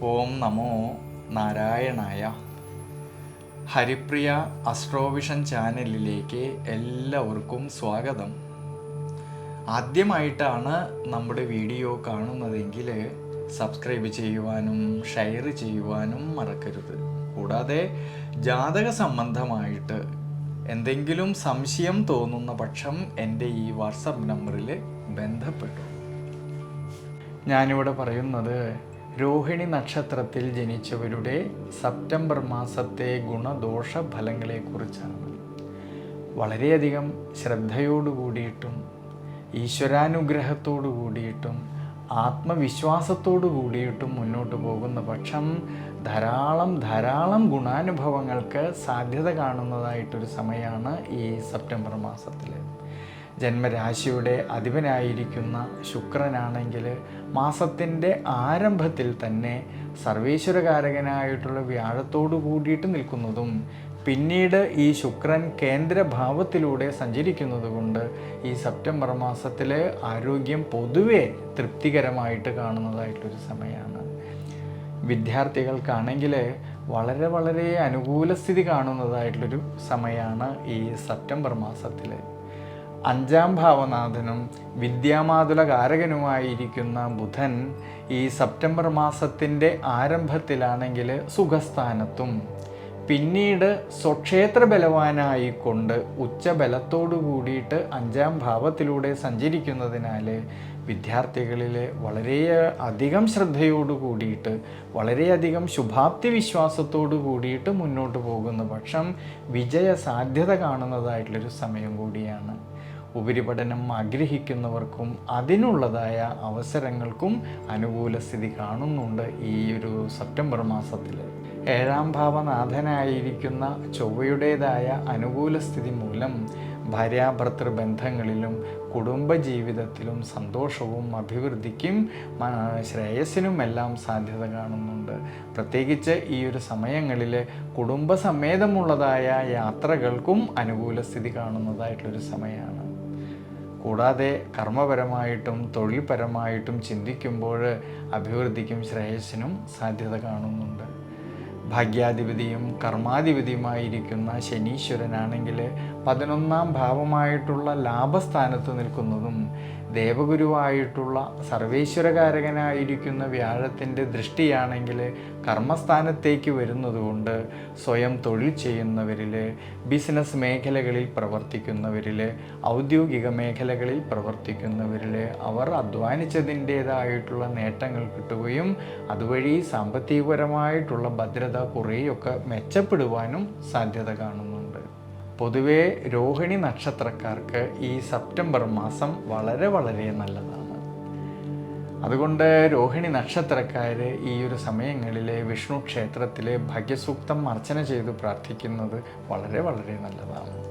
ഓം നമോ നാരായണായ. ഹരിപ്രിയ അസ്ട്രോവിഷൻ ചാനലിലേക്ക് എല്ലാവർക്കും സ്വാഗതം. ആദ്യമായിട്ടാണ് നമ്മുടെ വീഡിയോ കാണുന്നതെങ്കിൽ സബ്സ്ക്രൈബ് ചെയ്യുവാനും ഷെയർ ചെയ്യുവാനും മറക്കരുത്. കൂടാതെ ജാതക സംബന്ധമായിട്ട് എന്തെങ്കിലും സംശയം തോന്നുന്ന പക്ഷം എൻ്റെ ഈ വാട്സപ്പ് നമ്പറിൽ ബന്ധപ്പെട്ടു. ഞാനിവിടെ പറയുന്നത് രോഹിണി നക്ഷത്രത്തിൽ ജനിച്ചവരുടെ സെപ്റ്റംബർ മാസത്തെ ഗുണദോഷ ഫലങ്ങളെക്കുറിച്ചാണ്. വളരെയധികം ശ്രദ്ധയോടു കൂടിയിട്ടും ഈശ്വരാനുഗ്രഹത്തോടു കൂടിയിട്ടും ആത്മവിശ്വാസത്തോടു കൂടിയിട്ടും മുന്നോട്ട് പോകുന്ന പക്ഷം ധാരാളം ഗുണാനുഭവങ്ങൾക്ക് സാധ്യത കാണുന്നതായിട്ടൊരു സമയമാണ് ഈ സെപ്റ്റംബർ മാസത്തിൽ. ജന്മരാശിയുടെ അധിപനായിരിക്കുന്ന ശുക്രനാണെങ്കിൽ മാസത്തിൻ്റെ ആരംഭത്തിൽ തന്നെ സർവേശ്വരകാരകനായിട്ടുള്ള വ്യാഴത്തോടു കൂടിയിട്ട് നിൽക്കുന്നതും പിന്നീട് ഈ ശുക്രൻ കേന്ദ്രഭാവത്തിലൂടെ സഞ്ചരിക്കുന്നത് കൊണ്ട് ഈ സെപ്റ്റംബർ മാസത്തിൽ ആരോഗ്യം പൊതുവെ തൃപ്തികരമായിട്ട് കാണുന്നതായിട്ടൊരു സമയമാണ്. വിദ്യാർത്ഥികൾക്കാണെങ്കിൽ വളരെ അനുകൂല സ്ഥിതി കാണുന്നതായിട്ടുള്ളൊരു സമയമാണ് ഈ സെപ്റ്റംബർ മാസത്തിൽ. അഞ്ചാം ഭാവനാഥനും വിദ്യാമാതുല കാരകനുമായിരിക്കുന്ന ബുധൻ ഈ സെപ്റ്റംബർ മാസത്തിൻ്റെ ആരംഭത്തിലാണെങ്കിൽ സുഖസ്ഥാനത്തും പിന്നീട് സ്വക്ഷേത്ര ബലവാനായിക്കൊണ്ട് ഉച്ചബലത്തോടു കൂടിയിട്ട് അഞ്ചാം ഭാവത്തിലൂടെ സഞ്ചരിക്കുന്നതിനാൽ വിദ്യാർത്ഥികളിൽ വളരെയധികം ശ്രദ്ധയോടു കൂടിയിട്ട് വളരെയധികം ശുഭാപ്തി വിശ്വാസത്തോടു കൂടിയിട്ട് മുന്നോട്ട് പോകുന്ന പക്ഷം വിജയ സാധ്യത കാണുന്നതായിട്ടുള്ളൊരു സമയം കൂടിയാണ്. ഉപരിപഠനം ആഗ്രഹിക്കുന്നവർക്കും അതിനുള്ളതായ അവസരങ്ങൾക്കും അനുകൂല സ്ഥിതി കാണുന്നുണ്ട് ഈ ഒരു സെപ്റ്റംബർ മാസത്തിൽ. ഏഴാം ഭാവനാഥനായിരിക്കുന്ന ചൊവ്വയുടേതായ അനുകൂല സ്ഥിതി മൂലം ഭാര്യാഭർത്തൃ ബന്ധങ്ങളിലും കുടുംബജീവിതത്തിലും സന്തോഷവും അഭിവൃദ്ധിക്കും ശ്രേയസ്സിനുമെല്ലാം സാധ്യത കാണുന്നുണ്ട്. പ്രത്യേകിച്ച് ഈ ഒരു സമയങ്ങളിൽ കുടുംബസമേതമുള്ളതായ യാത്രകൾക്കും അനുകൂല സ്ഥിതി കാണുന്നതായിട്ടുള്ളൊരു സമയമാണ്. കൂടാതെ കർമ്മപരമായിട്ടും തൊഴിൽപരമായിട്ടും ചിന്തിക്കുമ്പോൾ അഭിവൃദ്ധിക്കും ശ്രേയസ്സിനും സാധ്യത കാണുന്നുണ്ട്. ഭാഗ്യാധിപതിയും കർമാധിപതിയുമായിരിക്കുന്ന ശനീശ്വരനാണെങ്കിൽ 11ാം ഭാവമായിട്ടുള്ള ലാഭസ്ഥാനത്ത് നിൽക്കുന്നതും ദേവഗുരുവായിട്ടുള്ള സർവേശ്വരകാരകനായിരിക്കുന്ന വ്യാഴത്തിൻ്റെ ദൃഷ്ടിയാണെങ്കിൽ കർമ്മസ്ഥാനത്തേക്ക് വരുന്നതുകൊണ്ട് സ്വയം തൊഴിൽ ചെയ്യുന്നവരിൽ, ബിസിനസ് മേഖലകളിൽ പ്രവർത്തിക്കുന്നവരിൽ, ഔദ്യോഗിക മേഖലകളിൽ പ്രവർത്തിക്കുന്നവരിൽ അവർ അധ്വാനിച്ചതിൻ്റേതായിട്ടുള്ള നേട്ടങ്ങൾ കിട്ടുകയും അതുവഴി സാമ്പത്തികപരമായിട്ടുള്ള ഭദ്രത കുറേയൊക്കെ മെച്ചപ്പെടുവാനും സാധ്യത കാണുന്നുണ്ട്. പൊതുവേ രോഹിണി നക്ഷത്രക്കാർക്ക് ഈ സെപ്റ്റംബർ മാസം വളരെ നല്ലതാണ്. അതുകൊണ്ട് രോഹിണി നക്ഷത്രക്കാർ ഈ ഒരു സമയങ്ങളിൽ വിഷ്ണു ക്ഷേത്രത്തിൽ ഭാഗ്യസൂക്തം അർച്ചന ചെയ്ത് പ്രാർത്ഥിക്കുന്നത് വളരെ നല്ലതാണ്.